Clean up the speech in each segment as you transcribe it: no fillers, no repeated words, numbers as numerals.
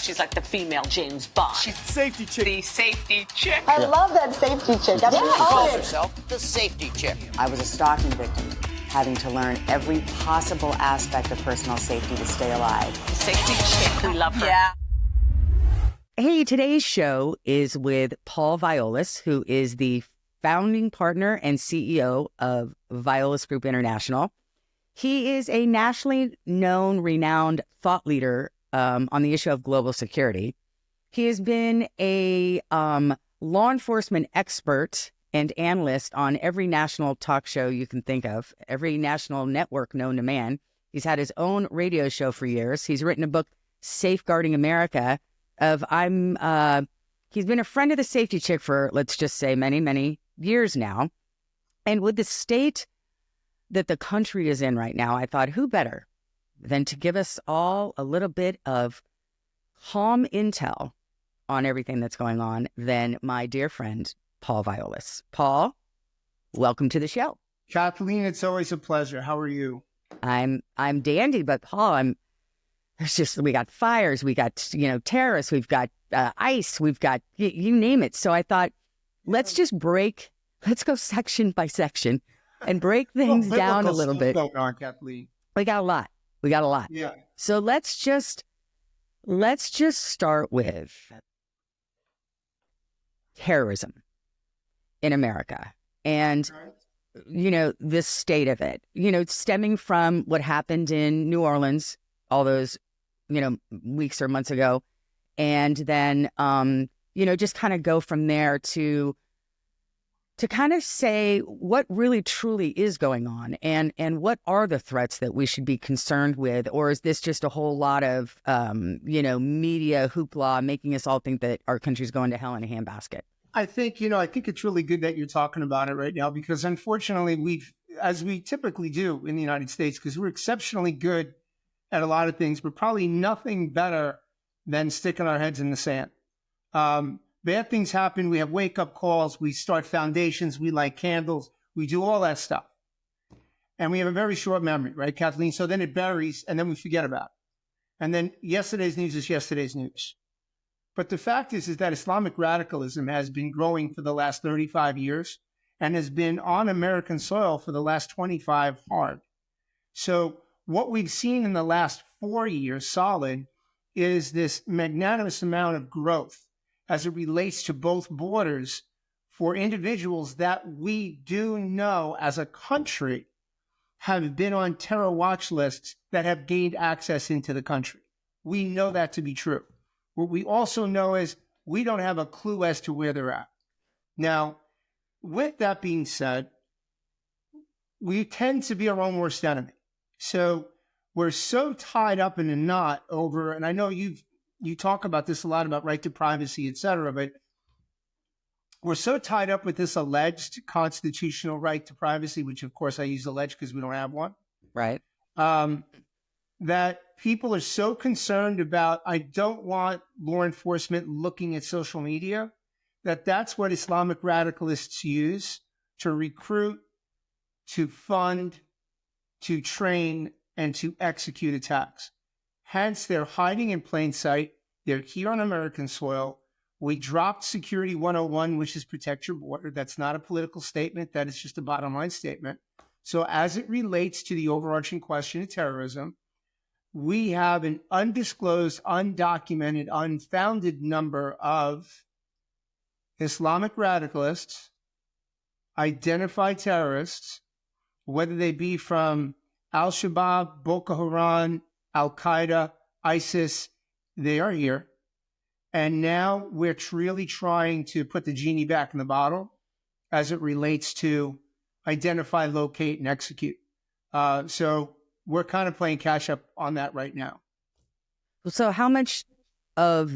She's like the female James Bond. She's safety chick. The safety chick. I love that safety chick. That's what She calls herself the safety chick. I was a stalking victim, having to learn every possible aspect of personal safety to stay alive. Safety chick. We love her. Yeah. Hey, today's show is with Paul Violis, who is the founding partner and CEO of Violis Group International. He is a nationally known, renowned thought leader on the issue of global security. He has been a law enforcement expert and analyst on every national talk show you can think of, every national network known to man. He's had his own radio show for years. He's written a book, Safeguarding America. He's been a friend of the safety chick for, let's just say, many, many years now. And with the state that the country is in right now, I thought, who better than to give us all a little bit of calm intel on everything that's going on than my dear friend, Paul Violis. Paul, welcome to the show. Kathleen, it's always a pleasure. How are you? I'm dandy, but Paul, we got fires, we got, terrorists, we've got ICE, we've got, you name it. So I thought, let's go section by section and break things down a little bit. Going on, Kathleen. We got a lot. Yeah. So let's just start with terrorism in America and, this state of it, stemming from what happened in New Orleans, all those, weeks or months ago. And then, just kind of go from there to kind of say what really truly is going on and what are the threats that we should be concerned with? Or is this just a whole lot of, media hoopla making us all think that our country's going to hell in a handbasket? I think it's really good that you're talking about it right now, because unfortunately as we typically do in the United States, because we're exceptionally good at a lot of things, but probably nothing better than sticking our heads in the sand. Bad things happen. We have wake-up calls. We start foundations. We light candles. We do all that stuff. And we have a very short memory, right, Kathleen? So then it buries, and then we forget about it. And then yesterday's news is yesterday's news. But the fact is that Islamic radicalism has been growing for the last 35 years and has been on American soil for the last 25 hard. So what we've seen in the last 4 years solid is this magnanimous amount of growth as it relates to both borders for individuals that we do know as a country have been on terror watch lists that have gained access into the country. We know that to be true. What we also know is we don't have a clue as to where they're at. Now, with that being said, we tend to be our own worst enemy. So we're so tied up in a knot over, and I know you talk about this a lot, about right to privacy, et cetera, but we're so tied up with this alleged constitutional right to privacy, which of course I use alleged because we don't have one. Right. That people are so concerned about, I don't want law enforcement looking at social media, that's what Islamic radicalists use to recruit, to fund, to train, and to execute attacks. Hence, they're hiding in plain sight. They're here on American soil. We dropped Security 101, which is protect your border. That's not a political statement. That is just a bottom line statement. So as it relates to the overarching question of terrorism, we have an undisclosed, undocumented, unfounded number of Islamic radicalists, identified terrorists, whether they be from Al-Shabaab, Boko Haram, Al-Qaeda, ISIS, they are here. And now we're really trying to put the genie back in the bottle as it relates to identify, locate, and execute. So we're kind of playing catch up on that right now. So how much of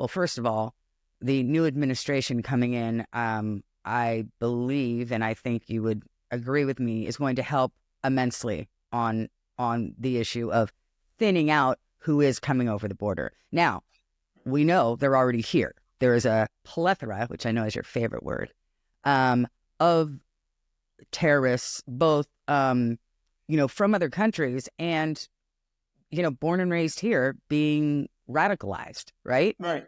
first of all, the new administration coming in, I believe, and I think you would agree with me, is going to help immensely on the issue of thinning out who is coming over the border. Now, we know they're already here. There is a plethora, which I know is your favorite word, of terrorists, both, from other countries and, born and raised here, being radicalized, right? Right.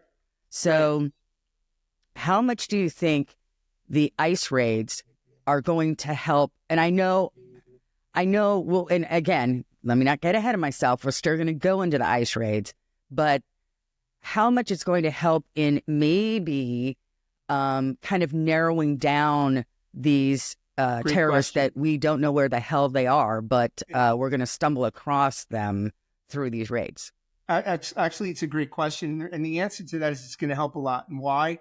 So how much do you think the ICE raids are going to help? And I know, well, and again, let me not get ahead of myself. We're still going to go into the ICE raids, but how much it's going to help in maybe kind of narrowing down these terrorists question. that we don't know where the hell they are, but we're going to stumble across them through these raids? Actually, it's a great question. And the answer to that is it's going to help a lot. And why?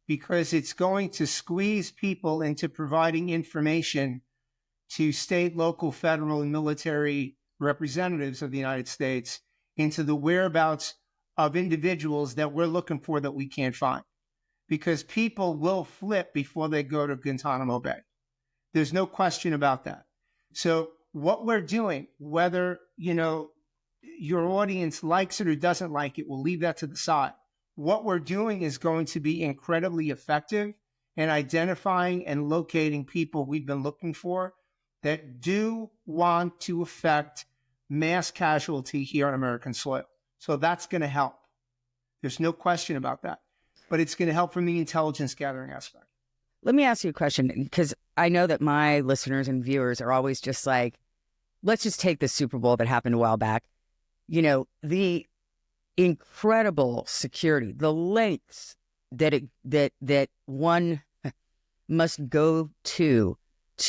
Because it's going to squeeze people into providing information to state, local, federal, and military representatives of the United States into the whereabouts of individuals that we're looking for that we can't find. Because people will flip before they go to Guantanamo Bay. There's no question about that. So what we're doing, whether, your audience likes it or doesn't like it, we'll leave that to the side. What we're doing is going to be incredibly effective in identifying and locating people we've been looking for that do want to affect mass casualty here on American soil. So that's going to help. There's no question about that. But it's going to help from the intelligence gathering aspect. Let me ask you a question, because I know that my listeners and viewers are always just like, let's just take the Super Bowl that happened a while back. The incredible security, the lengths that one must go to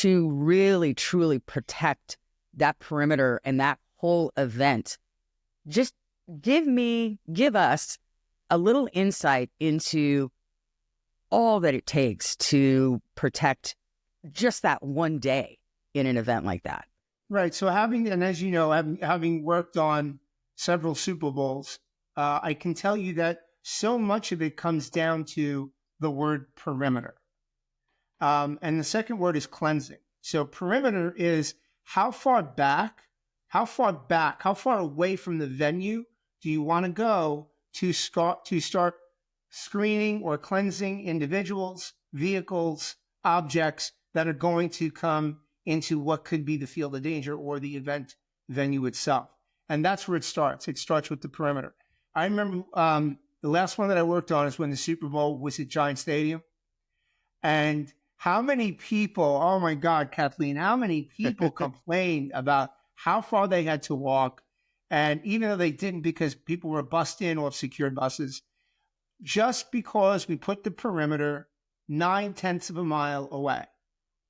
really, truly protect that perimeter and that whole event. Just give us a little insight into all that it takes to protect just that one day in an event like that. Right. So as you know, having worked on several Super Bowls, I can tell you that so much of it comes down to the word perimeter. And the second word is cleansing. So perimeter is how far away from the venue do you want to go to start screening or cleansing individuals, vehicles, objects that are going to come into what could be the field of danger or the event venue itself. And that's where it starts. It starts with the perimeter. I remember the last one that I worked on is when the Super Bowl was at Giant Stadium. And how many people, oh my God, Kathleen, how many people complained about how far they had to walk? And even though they didn't, because people were bussed in off secured buses, just because we put the perimeter 9/10 of a mile away.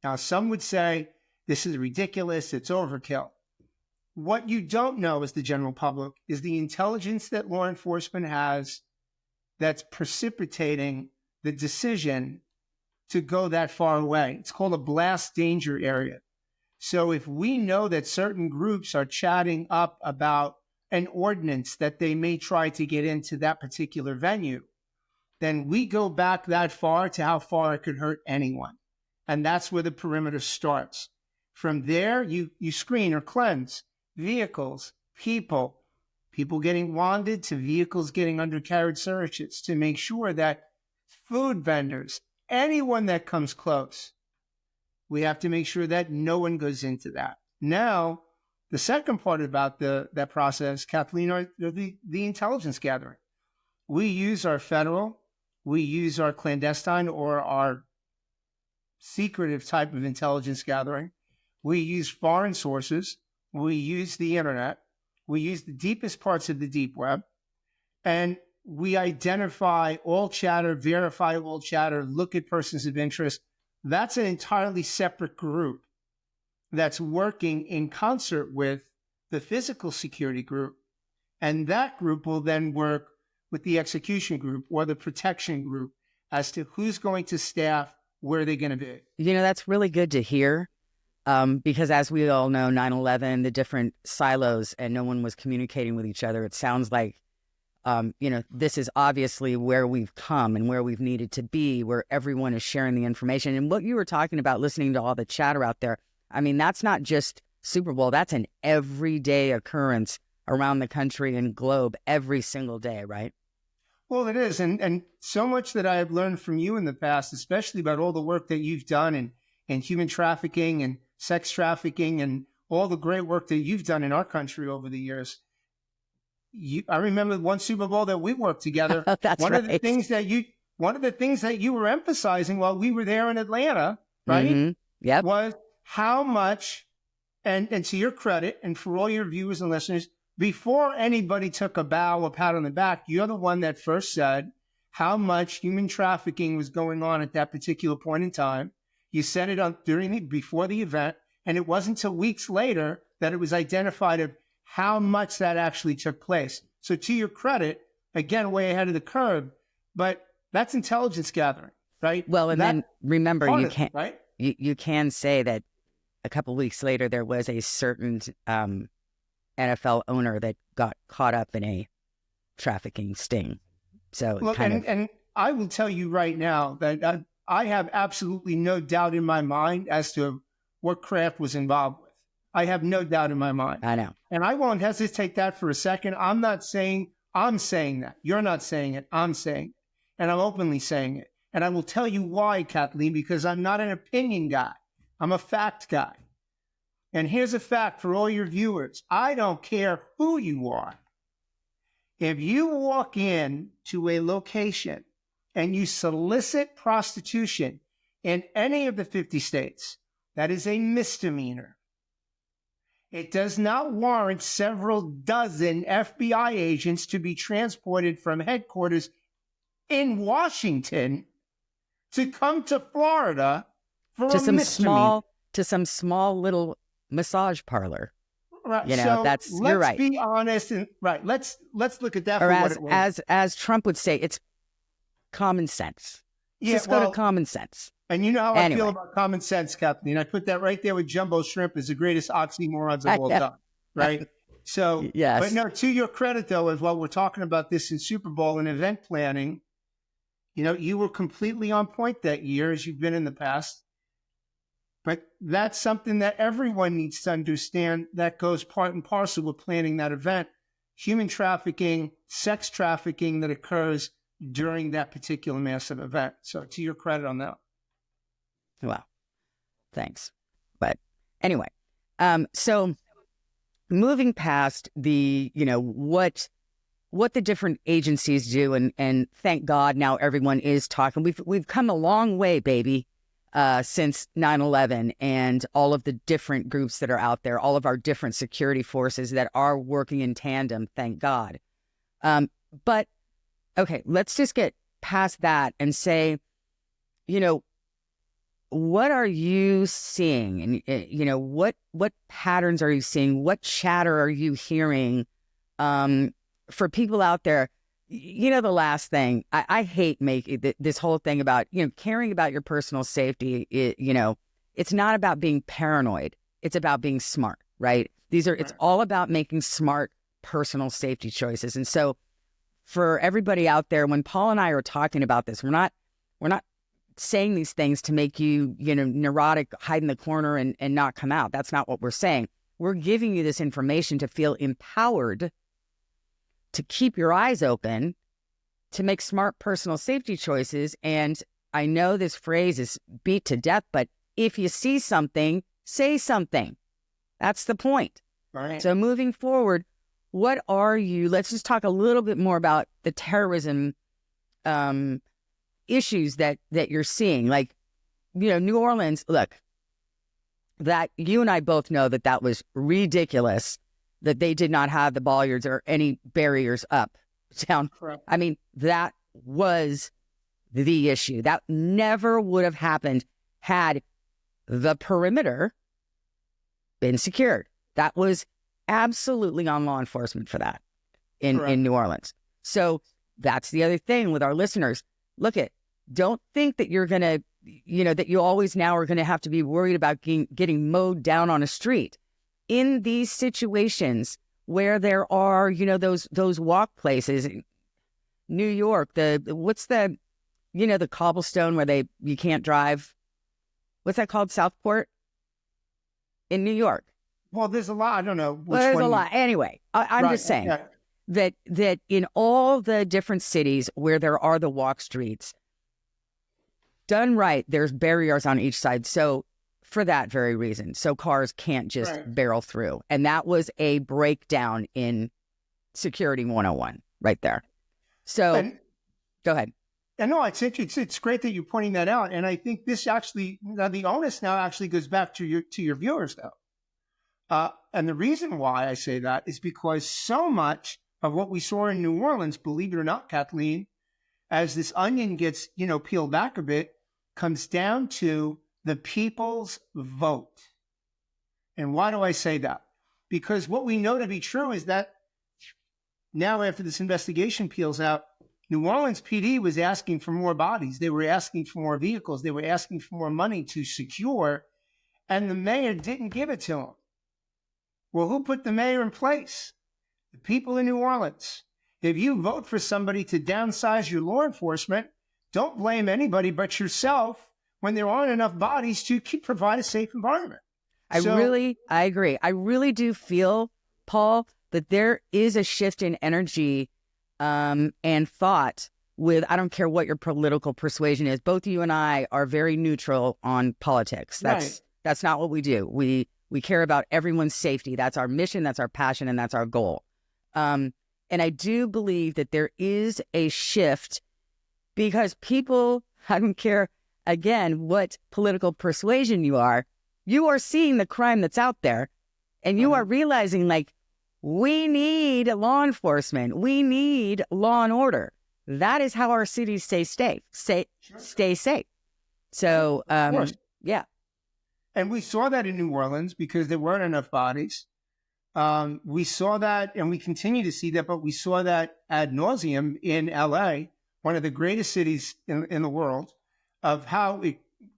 Now, some would say this is ridiculous, it's overkill. What you don't know as the general public is the intelligence that law enforcement has that's precipitating the decision to go that far away. It's called a blast danger area. So if we know that certain groups are chatting up about an ordinance that they may try to get into that particular venue, then we go back that far to how far it could hurt anyone. And that's where the perimeter starts. From there, you screen or cleanse vehicles, people getting wanded to vehicles getting undercarriage searches to make sure that food vendors, anyone that comes close, we have to make sure that no one goes into that. Now, the second part about that process, Kathleen, are the intelligence gathering. We use our federal, we use our clandestine or our secretive type of intelligence gathering. We use foreign sources. We use the internet. We use the deepest parts of the deep web. And we identify all chatter, verify all chatter, look at persons of interest. That's an entirely separate group that's working in concert with the physical security group. And that group will then work with the execution group or the protection group as to who's going to staff, where they're going to be. That's really good to hear. Because as we all know, 9/11, the different silos, and no one was communicating with each other. It sounds like, this is obviously where we've come and where we've needed to be, where everyone is sharing the information. And what you were talking about, listening to all the chatter out there, I mean, that's not just Super Bowl. That's an everyday occurrence around the country and globe every single day, right? Well, it is. And so much that I have learned from you in the past, especially about all the work that you've done in human trafficking and sex trafficking and all the great work that you've done in our country over the years. I remember one Super Bowl that we worked together. That's one right. of the things that you were emphasizing while we were there in Atlanta, right? Mm-hmm. Yep. Was how much, and to your credit, and for all your viewers and listeners, before anybody took a bow or pat on the back, you're the one that first said how much human trafficking was going on at that particular point in time. You said it before the event, and it wasn't until weeks later that it was identified of how much that actually took place. So to your credit, again, way ahead of the curve, but that's intelligence gathering, right? Well, and then remember, you can't, right? You can say that a couple of weeks later, there was a certain NFL owner that got caught up in a trafficking sting. So Look, and I will tell you right now that I have absolutely no doubt in my mind as to what Kraft was involved with. I have no doubt in my mind. I know. And I won't hesitate that for a second. I'm saying that. You're not saying it. I'm saying it. And I'm openly saying it. And I will tell you why, Kathleen, because I'm not an opinion guy. I'm a fact guy. And here's a fact for all your viewers. I don't care who you are. If you walk in to a location and you solicit prostitution in any of the 50 states, that is a misdemeanor. It does not warrant several dozen FBI agents to be transported from headquarters in Washington to come to Florida for a misdemeanor. To some small little massage parlor. Right. You know, so you're right. Let's be honest and right. Let's look at that Or for what it was. as Trump would say, it's common sense. Yeah, Just go to common sense. And you know how Anyway. I feel about common sense, Kathleen. I put that right there with jumbo shrimp as the greatest oxymorons of all time. Right? So, Yes. But no, to your credit, though, as while we're talking about this in Super Bowl and event planning, you know, you were completely on point that year, as you've been in the past. But that's something that everyone needs to understand that goes part and parcel with planning that event. Human trafficking, sex trafficking that occurs during that particular massive event. So to your credit on that. Well, thanks. But anyway, so moving past the, you know, what the different agencies do, and thank God now everyone is talking. We've come a long way, baby, since 9/11, and all of the different groups that are out there, all of our different security forces that are working in tandem, thank God. But okay, let's just get past that and say, you know, what are you seeing? And, you know, what patterns are you seeing? What chatter are you hearing for people out there? You know, the last thing, I hate making this whole thing about, you know, caring about your personal safety. You know, it's not about being paranoid. It's about being smart, right? It's all about making smart personal safety choices. And so for everybody out there, when Paul and I are talking about this, we're not saying these things to make you, you know, neurotic, hide in the corner and not come out. That's not what we're saying. We're giving you this information to feel empowered, to keep your eyes open, to make smart personal safety choices. And I know this phrase is beat to death, but if you see something, say something. That's the point. Right. So moving forward, let's just talk a little bit more about the terrorism issues that you're seeing. Like, you know, New Orleans, look, that you and I both know that was ridiculous, that they did not have the bollards or any barriers up down. Correct. I mean, that was the issue. That never would have happened had the perimeter been secured. That was absolutely on law enforcement for that in New Orleans. So that's the other thing with our listeners. Don't think that you're going to, you know, that you always now are going to have to be worried about getting mowed down on a street. In these situations where there are, you know, those walk places, New York, the cobblestone where you can't drive. What's that called? Southport in New York. Well, there's a lot. I don't know which Well, there's one. a lot. Anyway, I'm just saying that in all the different cities where there are the walk streets, done right, there's barriers on each side. So for that very reason, so cars can't just barrel through. And that was a breakdown in security 101 right there. So go ahead. And no, it's great that you're pointing that out. And I think this actually, now the onus now actually goes back to your viewers though. And the reason why I say that is because so much of what we saw in New Orleans, believe it or not, Kathleen, as this onion gets, peeled back a bit, comes down to the people's vote. And why do I say that? Because what we know to be true is that now after this investigation peels out, New Orleans PD was asking for more bodies. They were asking for more vehicles. They were asking for more money to secure, and the mayor didn't give it to them. Well, who put the mayor in place? The people in New Orleans. If you vote for somebody to downsize your law enforcement, don't blame anybody but yourself when there aren't enough bodies to provide a safe environment. I agree. I really do feel, Paul, that there is a shift in energy and thought with, I don't care what your political persuasion is. Both you and I are very neutral on politics. That's not what we do. We care about everyone's safety. That's our mission, that's our passion, and that's our goal. And I do believe that there is a shift because people, I don't care, again, what political persuasion you are seeing the crime that's out there, and you are realizing, like, we need law enforcement. We need law and order. That is how our cities stay safe. So, yeah. And we saw that in New Orleans because there weren't enough bodies. We saw that, and we continue to see that, but we saw that ad nauseum in LA, one of the greatest cities in the world, of how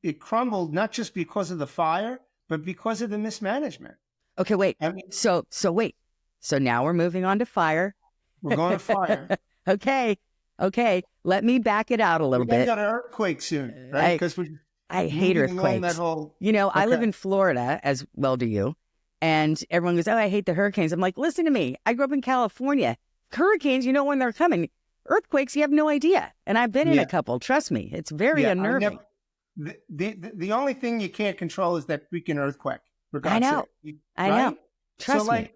it crumbled, not just because of the fire, but because of the mismanagement. Okay, wait. So wait. So now we're moving on to fire. We're going to fire. Okay. Let me back it out a little bit. We got an earthquake soon, right? Because I hate earthquakes. I live in Florida, as well do you. And everyone goes, oh, I hate the hurricanes. I'm like, listen to me. I grew up in California. Hurricanes, you know when they're coming. Earthquakes, you have no idea. And I've been in a couple. Trust me. It's very unnerving. The only thing you can't control is that freaking earthquake. I know. Trust me.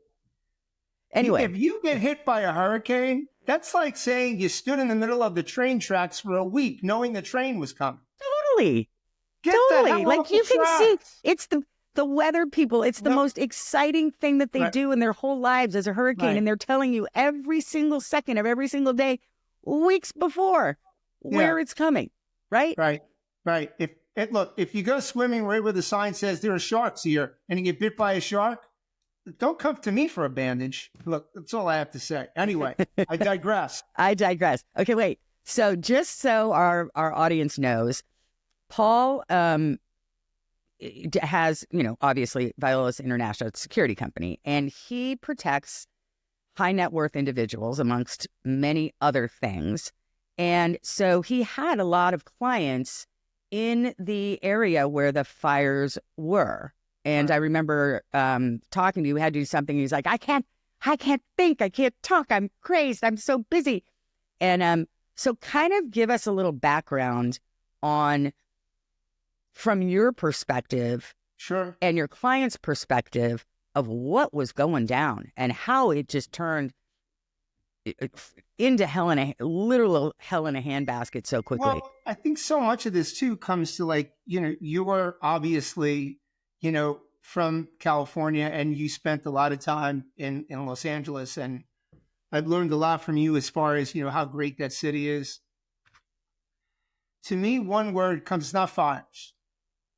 Anyway. If you get hit by a hurricane, that's like saying you stood in the middle of the train tracks for a week knowing the train was coming. Totally. Like you can see, it's the weather people. It's the most exciting thing that they do in their whole lives as a hurricane. And they're telling you every single second of every single day, weeks before, where it's coming. Right? Right. If you go swimming right where the sign says there are sharks here and you get bit by a shark, don't come to me for a bandage. Look, that's all I have to say. Anyway, I digress. Okay, wait. So just so our audience knows, Paul has, obviously Violis International security company, and he protects high net worth individuals amongst many other things. And so he had a lot of clients in the area where the fires were. And I remember talking to you, we had to do something. He's like, I can't think, I can't talk, I'm crazed, I'm so busy. And so kind of give us a little background on, from your perspective, sure, and your client's perspective of what was going down and how it just turned into literal hell in a handbasket so quickly. Well, I think so much of this too comes to you are obviously, from California, and you spent a lot of time in Los Angeles, and I've learned a lot from you as far as, how great that city is. To me, one word comes, not fires.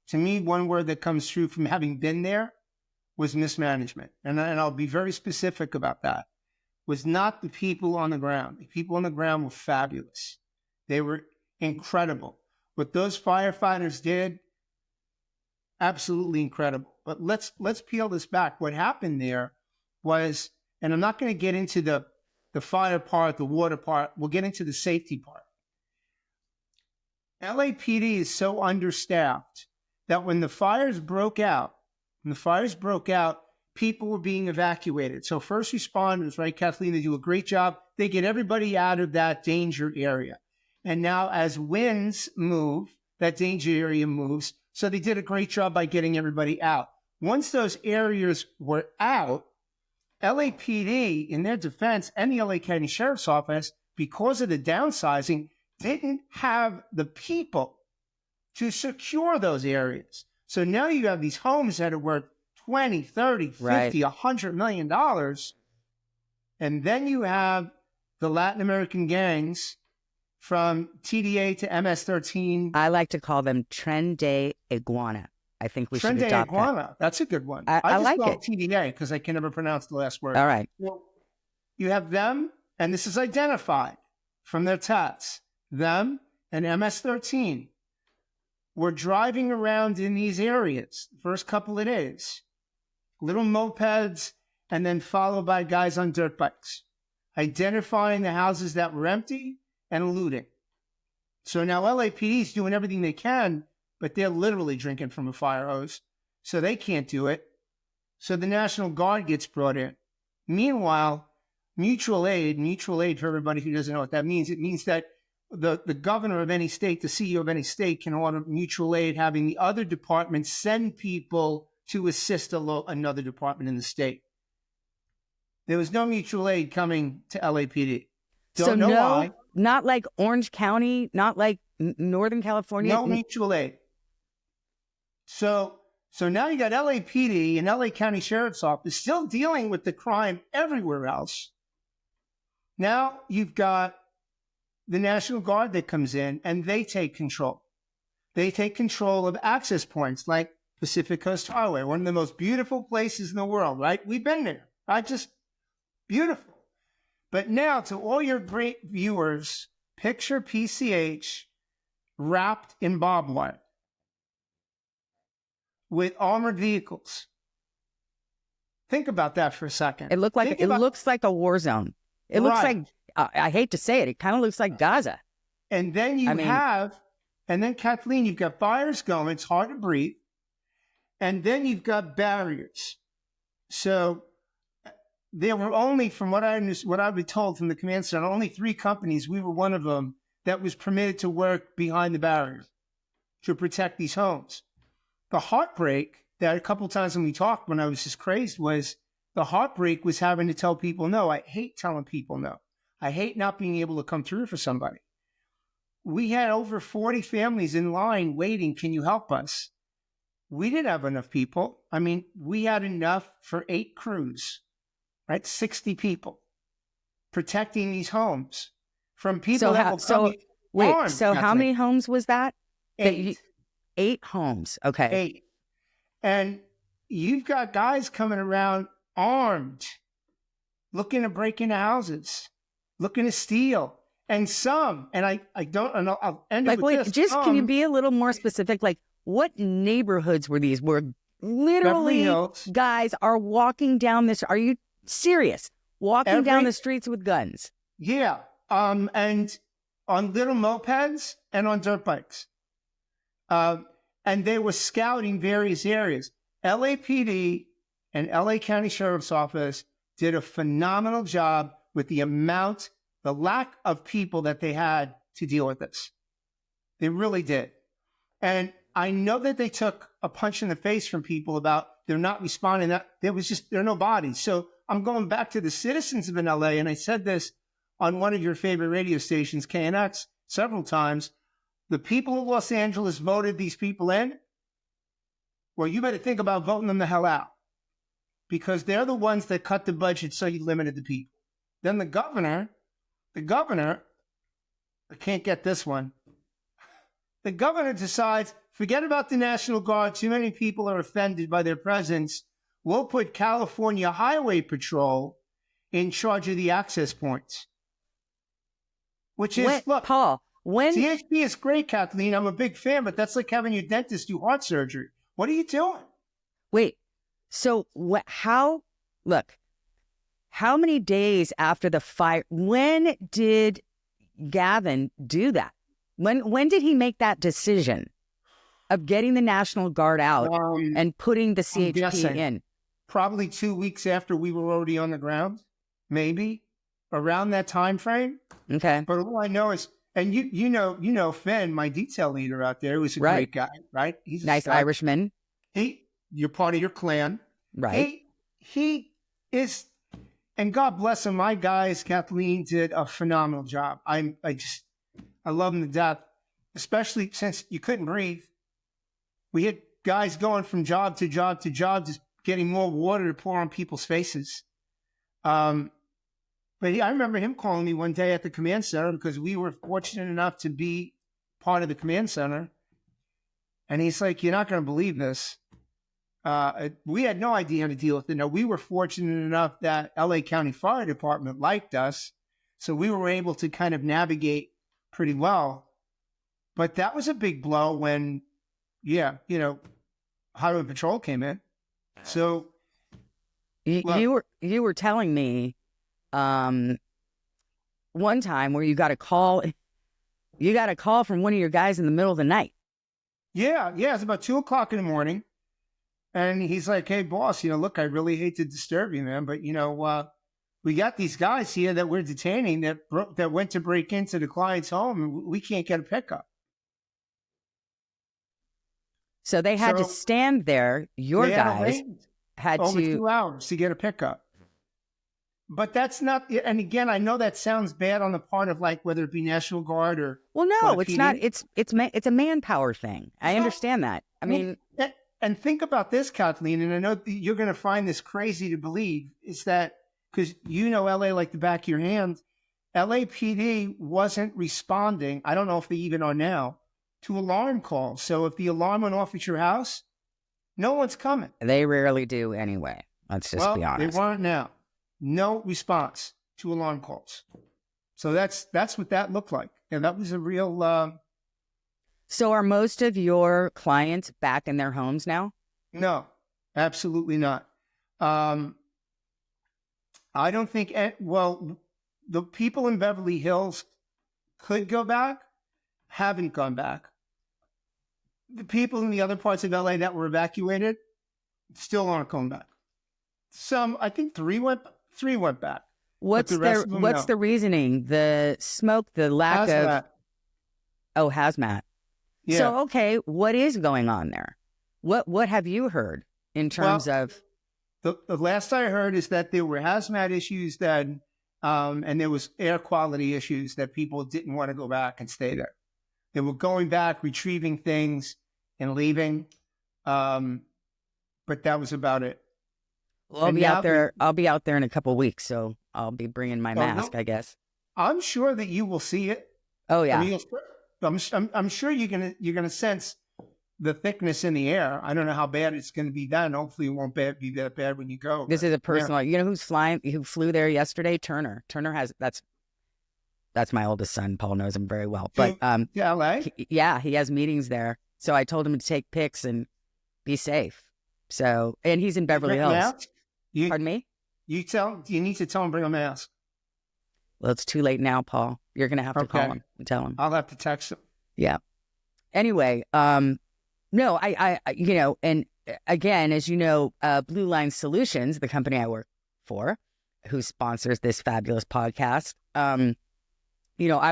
To me, one word that comes through from having been there was mismanagement. And I'll be very specific about that. Was not the people on the ground. The people on the ground were fabulous. They were incredible. What those firefighters did, absolutely incredible. But let's peel this back. What happened there was, and I'm not going to get into the fire part, the water part. We'll get into the safety part. LAPD is so understaffed that when the fires broke out, people were being evacuated. So first responders, right, Kathleen, they do a great job. They get everybody out of that danger area. And now as winds move, that danger area moves. So they did a great job by getting everybody out. Once those areas were out, LAPD, in their defense, and the LA County Sheriff's Office, because of the downsizing, didn't have the people to secure those areas. So now you have these homes that are worth 20, 30, 50, Right. $100 million. And then you have the Latin American gangs from TDA to MS-13. I like to call them Tren de Iguana. I think we should Tren de adopt Iguana. That's a good one. I just like call it. TDA because I can never pronounce the last word. that. All right. Well, you have them, and this is identified from their tats. Them and MS-13 were driving around in these areas the first couple of days, little mopeds, and then followed by guys on dirt bikes, identifying the houses that were empty and looting. So now LAPD is doing everything they can, but they're literally drinking from a fire hose, so they can't do it. So the National Guard gets brought in. Meanwhile, mutual aid for everybody who doesn't know what that means, it means that the governor of any state, the CEO of any state can order mutual aid, having the other departments send people to assist another department in the state. There was no mutual aid coming to LAPD. Don't know why. Not like Orange County, not like Northern California. No mutual aid. So now you got LAPD and LA County Sheriff's Office still dealing with the crime everywhere else. Now you've got the National Guard that comes in and they take control. They take control of access points like Pacific Coast Highway, one of the most beautiful places in the world, right? We've been there, right? Just beautiful. But now to all your great viewers, picture PCH wrapped in barbed wire with armored vehicles. Think about that for a second. It looks like a war zone. It looks like, I hate to say it, it kind of looks like Gaza. And then Kathleen, you've got fires going. It's hard to breathe. And then you've got barriers. So there were only, from what I've been told from the command center, only 3 companies, we were one of them, that was permitted to work behind the barrier to protect these homes. The heartbreak that a couple times when we talked, when I was just crazed, was the heartbreak was having to tell people no. I hate telling people no. I hate not being able to come through for somebody. We had over 40 families in line waiting. Can you help us? We didn't have enough people. I mean, we had enough for 8 crews, right? 60 people protecting these homes from people that will come armed. So how many homes was that? 8. 8 homes. Okay. 8. And you've got guys coming around armed, looking to break into houses, looking to steal. And some, and I don't know, I'll end it with this. Can you be a little more specific? Like, what neighborhoods were these? Where literally guys are walking down this? Are you serious? Walking down the streets with guns? Yeah. And on little mopeds and on dirt bikes. And they were scouting various areas. LAPD and LA County Sheriff's Office did a phenomenal job with the lack of people that they had to deal with this. They really did. And I know that they took a punch in the face from people about they're not responding. That there are no bodies. So I'm going back to the citizens of LA, and I said this on one of your favorite radio stations, KNX, several times. The people of Los Angeles voted these people in. Well, you better think about voting them the hell out, because they're the ones that cut the budget so you limited the people. Then the governor, I can't get this one. The governor decides, forget about the National Guard. Too many people are offended by their presence. We'll put California Highway Patrol in charge of the access points. Which is, Paul, CHP is great, Kathleen. I'm a big fan, but that's like having your dentist do heart surgery. What are you doing? Wait, so how many days after the fire, when did Gavin do that? When did he make that decision of getting the National Guard out and putting the CHP in? Probably 2 weeks after we were already on the ground, maybe around that time frame. Okay. But all I know is, and you know Finn, my detail leader out there, who's a great guy, right? He's a nice Irishman. You're part of your clan, right? He is and God bless them. My guys, Kathleen, did a phenomenal job. I love them to death, especially since you couldn't breathe. We had guys going from job to job to job, just getting more water to pour on people's faces. I remember him calling me one day at the command center because we were fortunate enough to be part of the command center. And he's like, "You're not going to believe this." We had no idea how to deal with it. No, we were fortunate enough that LA County Fire Department liked us. So we were able to kind of navigate pretty well. But that was a big blow when, Highway Patrol came in. So you were telling me one time where you got a call from one of your guys in the middle of the night. Yeah, it's about 2:00 in the morning. And he's like, "Hey, boss, look, I really hate to disturb you, man, but, we got these guys here that we're detaining that went to break into the client's home, and we can't get a pickup." So they had to stand there. Your guys had over to 2 hours to get a pickup. But that's not, and again, I know that sounds bad on the part of whether it be National Guard or. Well, no, it's PD. not. It's a manpower thing. I understand that. I mean, and think about this, Kathleen, and I know you're going to find this crazy to believe, is that because LA like the back of your hand, LAPD wasn't responding. I don't know if they even are now to alarm calls. So if the alarm went off at your house, no one's coming. they rarely do anyway. Let's just be honest. They weren't now. No response to alarm calls. So that's what that looked like. And that was a real... So are most of your clients back in their homes now? No, absolutely not. I don't think... the people in Beverly Hills could go back, haven't gone back. The people in the other parts of LA that were evacuated still aren't going back. Some, I think 3 went back. What's the reasoning? The smoke, the lack hazmat. of hazmat. Yeah. So okay, what is going on there? What have you heard in terms of? The last I heard is that there were hazmat issues that, and there was air quality issues that people didn't want to go back and stay there. They were going back, retrieving things, and leaving. But that was about it. Well, I'll be out there in a couple of weeks, so I'll be bringing my mask, I guess. I'm sure that you will see it. Oh yeah. I mean, I'm sure you're gonna sense the thickness in the air. I don't know how bad it's going to be then. Hopefully, it won't be that bad when you go. This is a personal. Yeah. You know who flew there yesterday? Turner. Turner has that's my oldest son. Paul knows him very well. But LA. He has meetings there. So I told him to take pics and be safe. So, and he's in Beverly Hills. Pardon me? You need to tell him bring a mask. Well, it's too late now, Paul. You're going to have to call him and tell him. I'll have to text him. Yeah. Anyway, no, I and again, as you know, Blue Line Solutions, the company I work for, who sponsors this fabulous podcast, I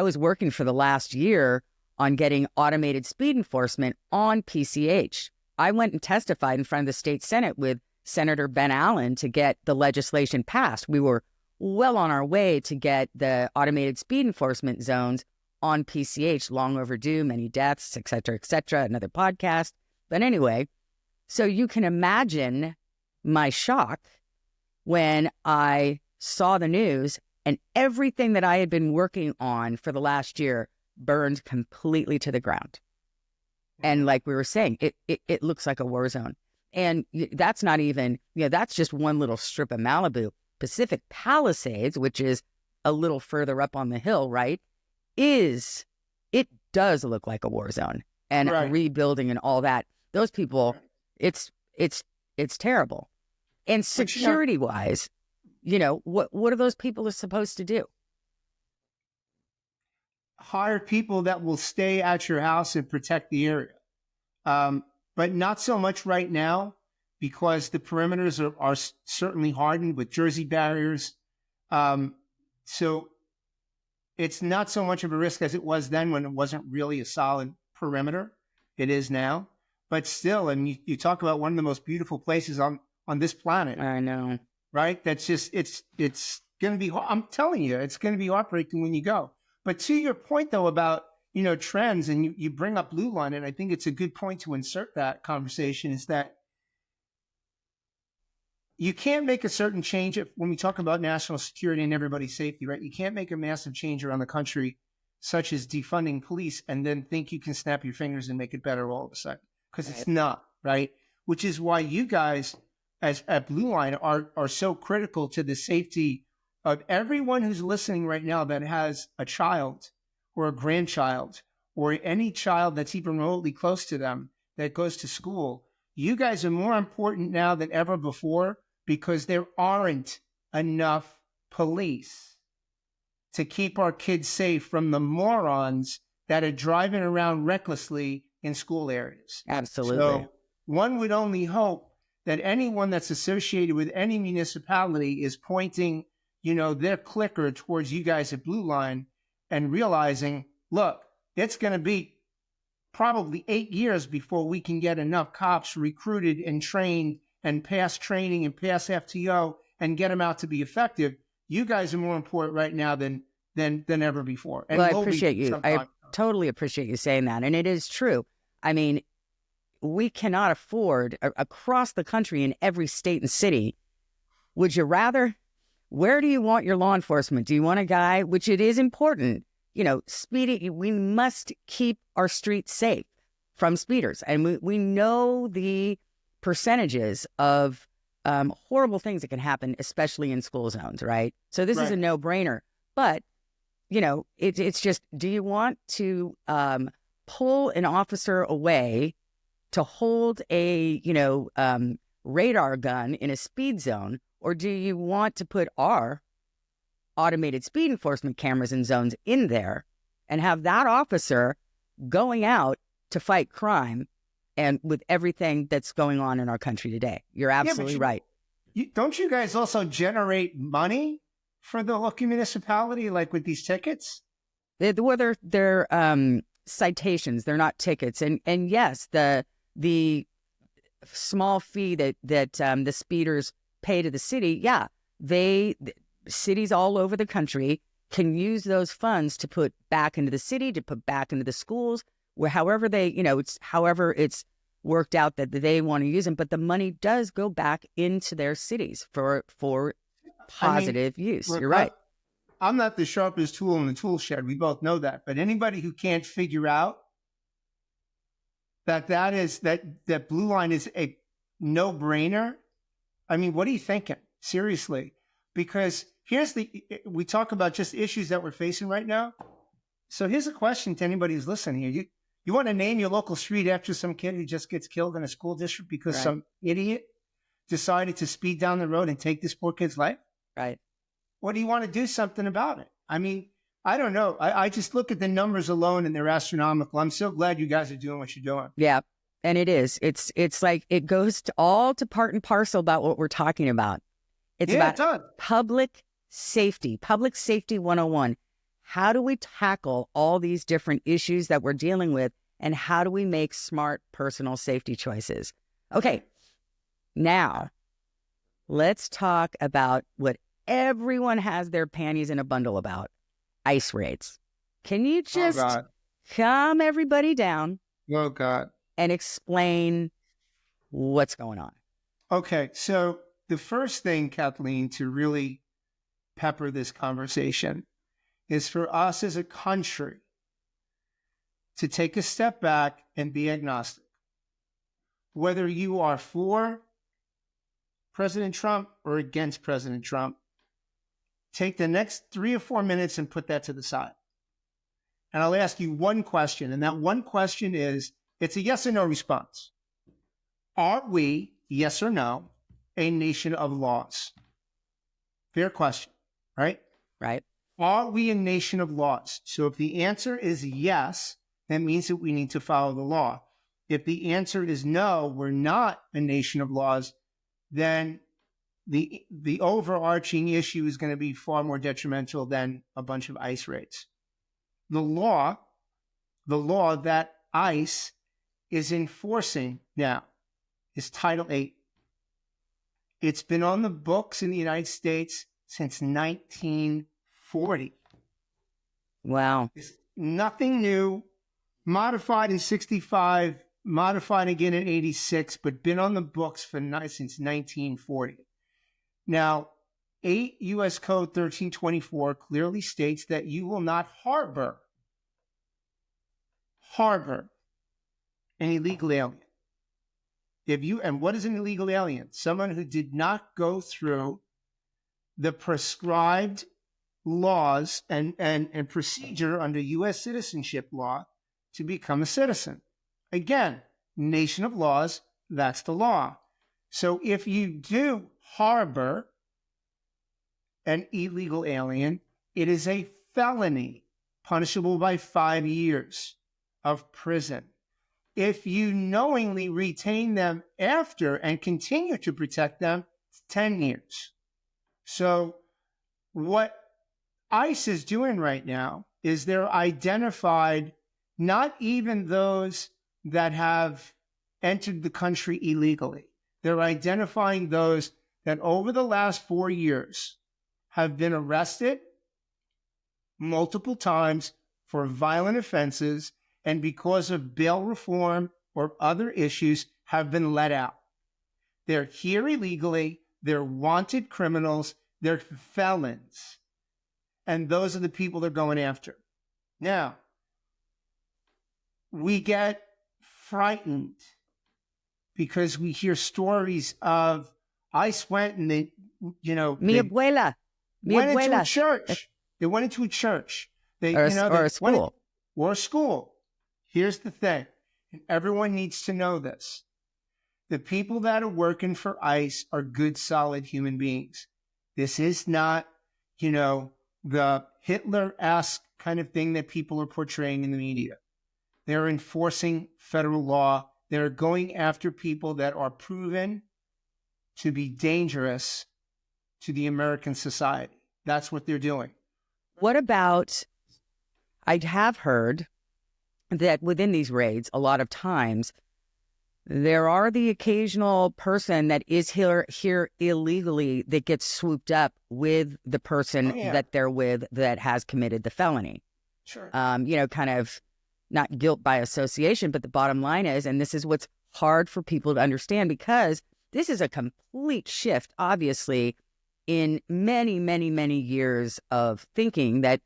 was working for the last year on getting automated speed enforcement on PCH. I went and testified in front of the state Senate with Senator Ben Allen to get the legislation passed. We were well on our way to get the automated speed enforcement zones on PCH, long overdue, many deaths, et cetera, another podcast. But anyway, so you can imagine my shock when I saw the news and everything that I had been working on for the last year burned completely to the ground. And like we were saying, it looks like a war zone. And that's not even, that's just one little strip of Malibu. Pacific Palisades, which is a little further up on the hill, right, it does look like a war zone. And rebuilding and all that. Those people, it's terrible. And security-wise, what are those people supposed to do? Hire people that will stay at your house and protect the area. But not so much right now because the perimeters are certainly hardened with Jersey barriers. So it's not so much of a risk as it was then when it wasn't really a solid perimeter. It is now. But still, and you talk about one of the most beautiful places on this planet. I know. right? That's just, it's going to be, I'm telling you, it's going to be heartbreaking when you go. But to your point though, about, trends, and you bring up Blue Line, and I think it's a good point to insert that conversation, is that you can't make a certain change when we talk about national security and everybody's safety, right? You can't make a massive change around the country, such as defunding police, and then think you can snap your fingers and make it better all of a sudden, because it's not, right? Which is why you guys, at Blue Line, are so critical to the safety of everyone who's listening right now that has a child or a grandchild or any child that's even remotely close to them that goes to school. You guys are more important now than ever before, because there aren't enough police to keep our kids safe from the morons that are driving around recklessly in school areas. Absolutely. So one would only hope that anyone that's associated with any municipality is pointing, their clicker towards you guys at Blue Line and realizing, look, it's going to be probably 8 years before we can get enough cops recruited and trained and pass training and pass FTO and get them out to be effective. You guys are more important right now than ever before. And well, I appreciate you. I totally appreciate you saying that. And it is true. I mean, we cannot afford across the country in every state and city. Would you rather, where do you want your law enforcement? Do you want a guy, which it is important, speedy, we must keep our streets safe from speeders. And we know the percentages of horrible things that can happen, especially in school zones, right? So this is a no-brainer. But, it's just, do you want to pull an officer away to hold a, radar gun in a speed zone, or do you want to put our automated speed enforcement cameras and zones in there and have that officer going out to fight crime and with everything that's going on in our country today? You're absolutely right. Don't you guys also generate money for the local municipality, like with these tickets? They're citations. They're not tickets. And yes, the small fee that the speeders pay to the city, cities all over the country can use those funds to put back into the city, to put back into the schools, where however it's worked out that they want to use them. But the money does go back into their cities for positive use. You're right. I'm not the sharpest tool in the tool shed. We both know that. But anybody who can't figure out that Blue Line is a no-brainer, I mean, what are you thinking? Seriously. Because we talk about just issues that we're facing right now. So here's a question to anybody who's listening here. You want to name your local street after some kid who just gets killed in a school district because some idiot decided to speed down the road and take this poor kid's life? Right. Or do you want to do something about it? I mean, I don't know. I just look at the numbers alone and they're astronomical. I'm so glad you guys are doing what you're doing. Yeah. And it is. It's like it goes all to part and parcel about what we're talking about. It's about public safety 101. How do we tackle all these different issues that we're dealing with, and how do we make smart personal safety choices? Okay, now let's talk about what everyone has their panties in a bundle about, ICE raids. Can you just calm everybody down and explain what's going on? Okay, so the first thing, Kathleen, to really pepper this conversation is for us as a country to take a step back and be agnostic. Whether you are for President Trump or against President Trump, take the next 3 or 4 minutes and put that to the side. And I'll ask you one question, and that one question is, it's a yes or no response. Are we, yes or no, a nation of laws? Fair question, right? Right. Are we a nation of laws? So if the answer is yes, that means that we need to follow the law. If the answer is no, we're not a nation of laws, then the overarching issue is going to be far more detrimental than a bunch of ICE raids. The law that ICE is enforcing now is Title 8. It's been on the books in the United States since 1940. Wow. It's nothing new, modified in 65, modified again in 86, but been on the books since 1940. Now, 8 U.S. Code 1324 clearly states that you will not harbor an illegal alien. And what is an illegal alien? Someone who did not go through the prescribed laws and procedure under U.S. citizenship law to become a citizen. Again, nation of laws, that's the law. So if you do harbor an illegal alien, it is a felony, punishable by 5 years of prison. If you knowingly retain them after and continue to protect them, it's 10 years. So what ICE is doing right now is they're identified not even those that have entered the country illegally. They're identifying those that over the last 4 years have been arrested multiple times for violent offenses, and because of bail reform or other issues have been let out. They're here illegally, they're wanted criminals, they're felons. And those are the people they're going after. Now, we get frightened because we hear stories of ICE went and they, Mi abuela. went into a church. They went into a church. Or a school. Or a school. Here's the thing, and everyone needs to know this. The people that are working for ICE are good, solid human beings. This is not, the Hitler-esque kind of thing that people are portraying in the media. They're enforcing federal law. They're going after people that are proven to be dangerous to the American society. That's what they're doing. What about, I have heard that within these raids, a lot of times, there are the occasional person that is here illegally that gets swooped up with the person that they're with that has committed the felony. Sure. Kind of not guilt by association, but the bottom line is, and this is what's hard for people to understand, because this is a complete shift, obviously, in many, many, many years of thinking, that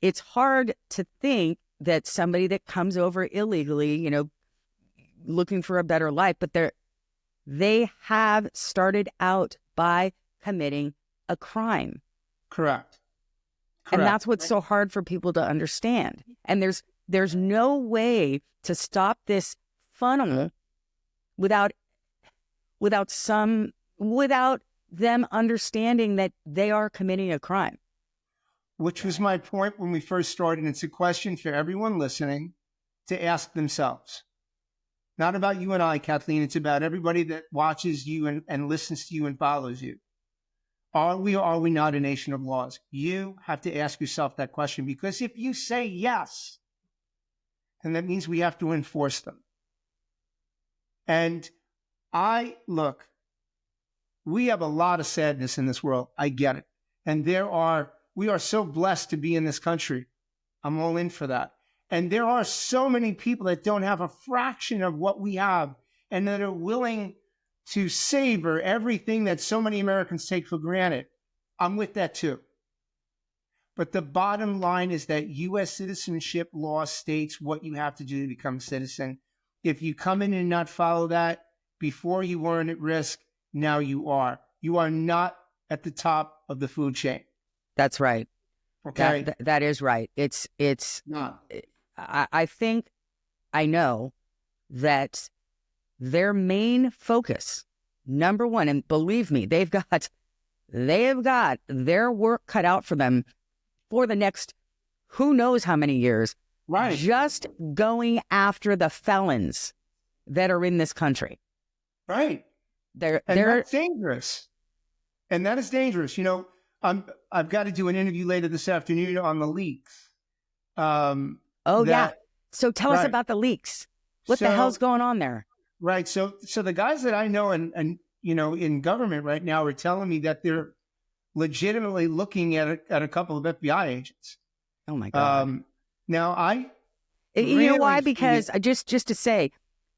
it's hard to think that somebody that comes over illegally, looking for a better life, but they have started out by committing a crime. Correct. And that's what's so hard for people to understand. And there's no way to stop this funnel without them understanding that they are committing a crime. Which was my point when we first started. It's a question for everyone listening to ask themselves. Not about you and I, Kathleen. It's about everybody that watches you and listens to you and follows you. Are we or are we not a nation of laws? You have to ask yourself that question, because if you say yes, then that means we have to enforce them. And we have a lot of sadness in this world. I get it. And we are so blessed to be in this country. I'm all in for that. And there are so many people that don't have a fraction of what we have and that are willing to savor everything that so many Americans take for granted. I'm with that too. But the bottom line is that U.S. citizenship law states what you have to do to become a citizen. If you come in and not follow that, before you weren't at risk, now you are. You are not at the top of the food chain. That's right. Okay. That is right. It's not. I know that their main focus, number one, and believe me, they have got their work cut out for them for the next who knows how many years. Right. Just going after the felons that are in this country. Right. That's dangerous. And that is dangerous. I've got to do an interview later this afternoon on the leaks. Yeah. So tell us about the leaks. What the hell's going on there? Right. So the guys that I know and in government right now are telling me that they're legitimately looking at a couple of FBI agents. Oh my God. Now You know why? really Because just to say,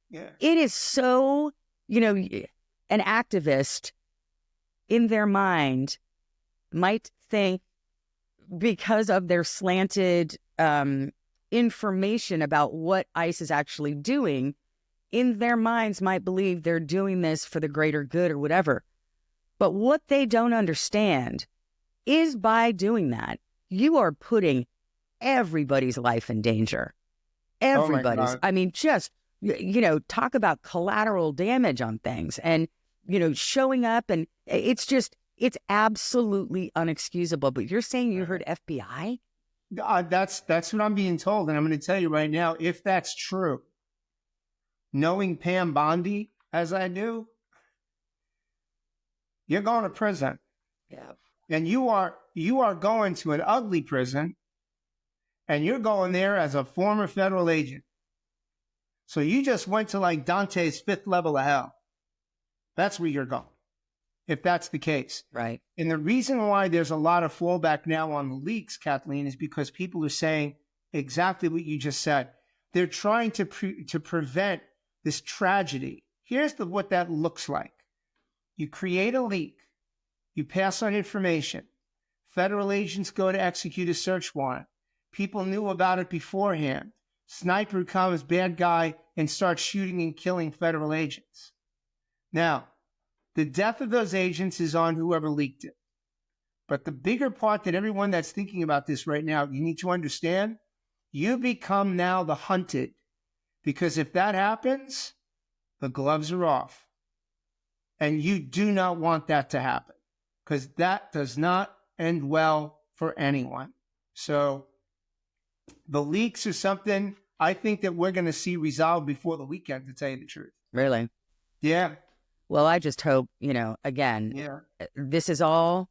yeah. it is so, an activist in their mind might think, because of their slanted information about what ICE is actually doing, in their minds might believe they're doing this for the greater good or whatever. But what they don't understand is by doing that, you are putting everybody's life in danger. Everybody's. God. I mean, just, talk about collateral damage on things and, showing up, and it's absolutely unexcusable. But you're saying you heard FBI? That's what I'm being told. And I'm going to tell you right now, if that's true, knowing Pam Bondi as I do, you're going to prison. Yeah. And you are going to an ugly prison, and you're going there as a former federal agent. So you just went to like Dante's fifth level of hell. That's where you're going, if that's the case. Right. And the reason why there's a lot of fallback now on the leaks, Kathleen, is because people are saying exactly what you just said. They're trying to prevent this tragedy. Here's what that looks like. You create a leak. You pass on information. Federal agents go to execute a search warrant. People knew about it beforehand. Sniper comes, bad guy, and starts shooting and killing federal agents. Now, the death of those agents is on whoever leaked it. But the bigger part that everyone that's thinking about this right now, you need to understand, you become now the hunted. Because if that happens, the gloves are off. And you do not want that to happen. Because that does not end well for anyone. So the leaks are something I think that we're going to see resolved before the weekend, to tell you the truth. Really? Yeah. Well, I just hope, again, this is all,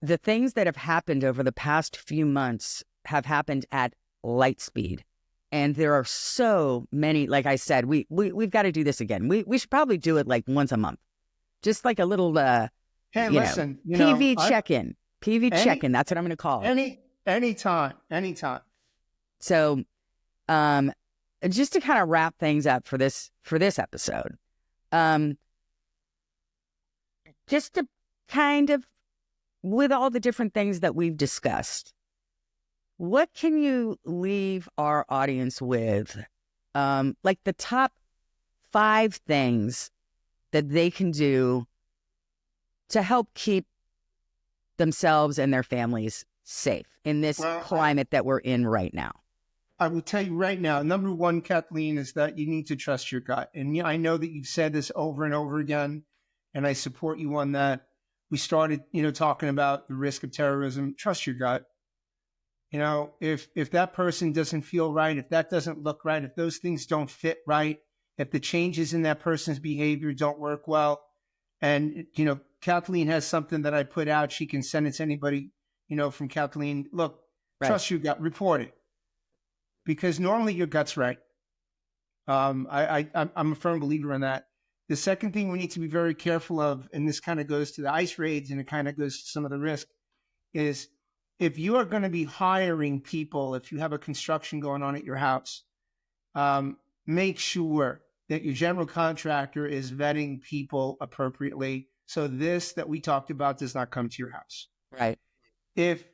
the things that have happened over the past few months have happened at light speed. And there are so many, like I said, we've got to do this again. We should probably do it like once a month. Just like a little, hey, listen, PV check-in. PV check-in, that's what I'm going to call it. Anytime. So, just to kind of wrap things up for this episode, just to kind of, with all the different things that we've discussed, what can you leave our audience with? Like the top 5 things that they can do to help keep themselves and their families safe in this climate that we're in right now. I will tell you right now, number one, Kathleen, is that you need to trust your gut. And I know that you've said this over and over again, and I support you on that. We started, talking about the risk of terrorism. Trust your gut. If that person doesn't feel right, if that doesn't look right, if those things don't fit right, if the changes in that person's behavior don't work well, and, Kathleen has something that I put out, she can send it to anybody, from Kathleen. Look, trust your gut, report it. Because normally your gut's right. I'm a firm believer in that. The second thing we need to be very careful of, and this kind of goes to the ICE raids and it kind of goes to some of the risk, is if you are going to be hiring people, if you have a construction going on at your house, make sure that your general contractor is vetting people appropriately. So this that we talked about does not come to your house. Right. If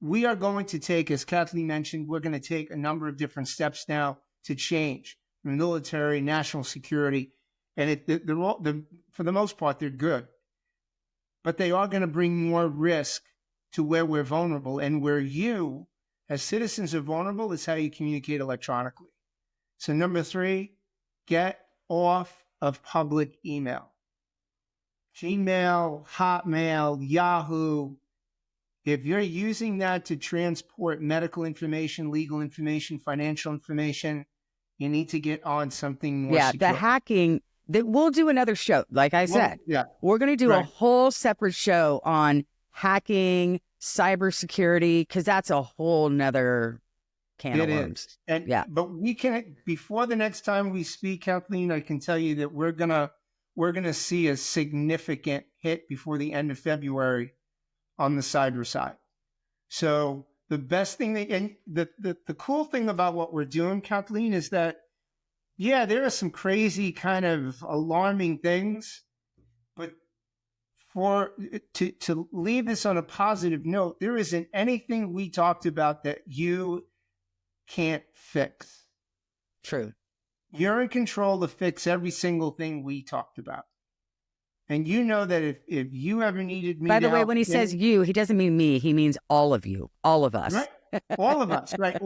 we are going to take, as Kathleen mentioned, we're going to take a number of different steps now to change military, national security. And for the most part, they're good. But they are going to bring more risk to where we're vulnerable. And where you, as citizens, are vulnerable is how you communicate electronically. So number 3, get off of public email. Gmail, Hotmail, Yahoo. If you're using that to transport medical information, legal information, financial information, you need to get on something more secure. The hacking, we'll do another show. Like I said, we're going to do a whole separate show on hacking, cybersecurity, because that's a whole nother can of worms. But we can, before the next time we speak, Kathleen, I can tell you that we're we're going to see a significant hit before the end of February on the cyber side. So the best thing and the cool thing about what we're doing, Kathleen, is that, yeah, there are some crazy kind of alarming things, but to leave this on a positive note, there isn't anything we talked about that you can't fix. True. You're in control to fix every single thing we talked about. And you know that if you ever needed me, by the way, when he says you, he doesn't mean me. He means all of you, all of us. Right? All of us, right?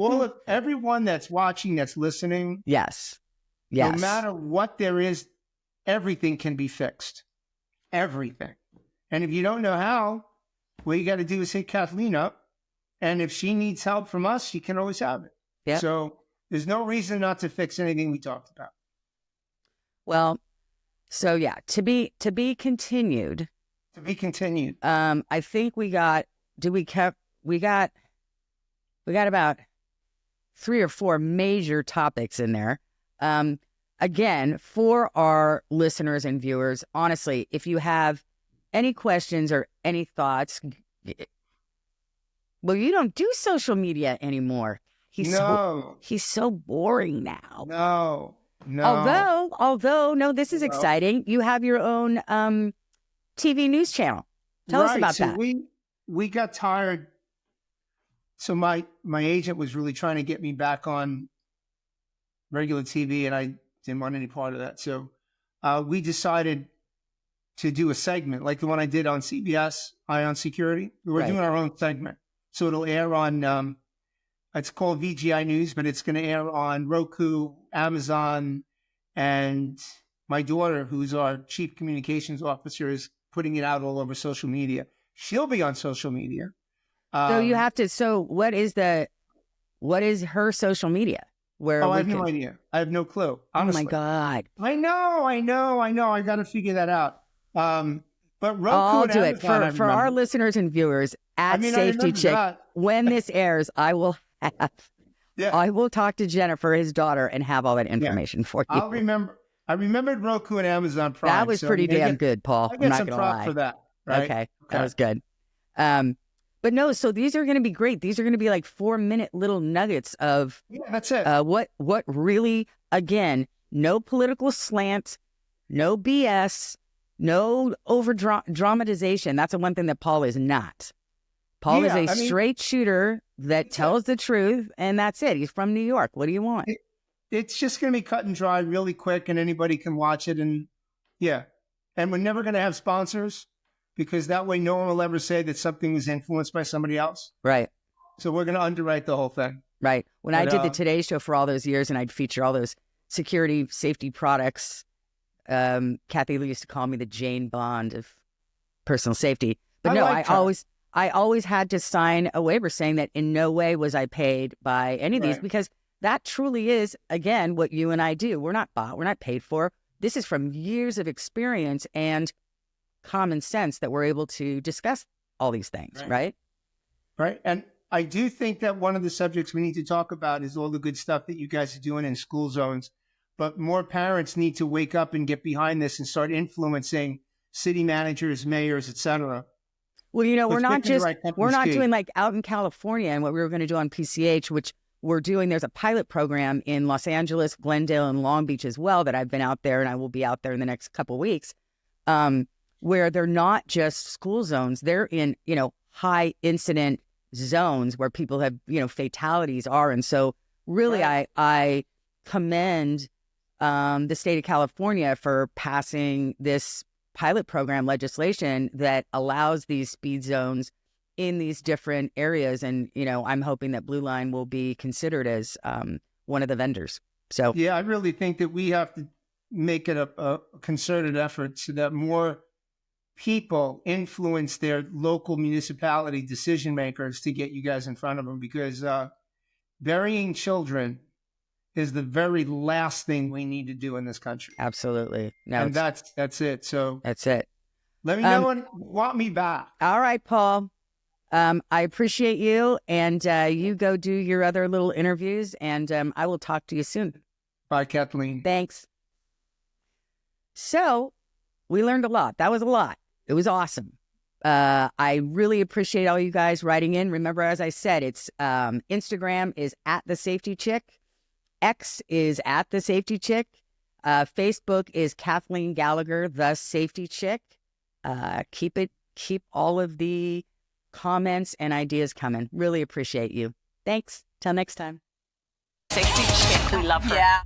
Everyone that's watching, that's listening. Yes. Yes. No matter what there is, everything can be fixed. Everything. And if you don't know how, what you got to do is hit Kathleen up. And if she needs help from us, she can always have it. Yep. So there's no reason not to fix anything we talked about. Well, so yeah, to be continued. To be continued. I think we got about 3 or 4 major topics in there. Again, for our listeners and viewers, honestly, if you have any questions or any thoughts, well, you don't do social media anymore. He's so boring now. No. Although, no, this is exciting. You have your own TV news channel. Tell us about that. We got tired. So my agent was really trying to get me back on regular TV, and I didn't want any part of that. So we decided to do a segment like the one I did on CBS, Eye on Security. We're doing our own segment. So it'll air on, it's called VGI News, but it's going to air on Roku, Amazon, and my daughter, who's our chief communications officer, is putting it out all over social media. She'll be on social media. So you have to, what is her social media? I have no idea. I have no clue. Honestly. Oh my God. I know. I got to figure that out. But Roku I'll and do Amazon, it for our listeners and viewers at SafetyChick. When this airs, I will talk to Jennifer, his daughter, and have all that information for you. I remembered Roku and Amazon Prime. That was pretty damn good, Paul. I get some props for that. Right? Okay, that was good. But no, so these are going to be great. These are going to be like 4-minute little nuggets of that's it. What really, again, no political slant, no BS, no over dramatization. That's the one thing that Paul is not. Paul is a straight shooter that tells the truth, and that's it. He's from New York. What do you want? It's just going to be cut and dry really quick, and anybody can watch it. And and we're never going to have sponsors, because that way no one will ever say that something was influenced by somebody else. Right. So we're going to underwrite the whole thing. Right. When I did the Today Show for all those years, and I'd feature all those security, safety products, Kathy Lee used to call me the Jane Bond of personal safety. But I always had to sign a waiver saying that in no way was I paid by any of these, because that truly is, again, what you and I do. We're not bought. We're not paid for. This is from years of experience and common sense that we're able to discuss all these things, right? Right. And I do think that one of the subjects we need to talk about is all the good stuff that you guys are doing in school zones. But more parents need to wake up and get behind this and start influencing city managers, mayors, etc. Well, we're not doing like out in California and what we were going to do on PCH, which we're doing. There's a pilot program in Los Angeles, Glendale, and Long Beach as well that I've been out there, and I will be out there in the next couple of weeks. Where they're not just school zones, they're in, high incident zones where people have, fatalities are. And so really, I commend the state of California for passing this pilot program legislation that allows these speed zones in these different areas. And, I'm hoping that Blue Line will be considered as one of the vendors. So, yeah, I really think that we have to make it a concerted effort so that more people influence their local municipality decision makers to get you guys in front of them, because burying children is the very last thing we need to do in this country. Absolutely. No, and that's it. So that's it. Let me know and want me back. All right, Paul. I appreciate you, and you go do your other little interviews, and I will talk to you soon. Bye, Kathleen. Thanks. So We learned a lot. That was a lot. It was awesome. I really appreciate all you guys writing in. Remember, as I said, it's Instagram is @TheSafetyChick. X is @TheSafetyChick. Facebook is Kathleen Gallagher, The Safety Chick. Keep all of the comments and ideas coming. Really appreciate you. Thanks. Till next time. Safety chick. We love her. Yeah.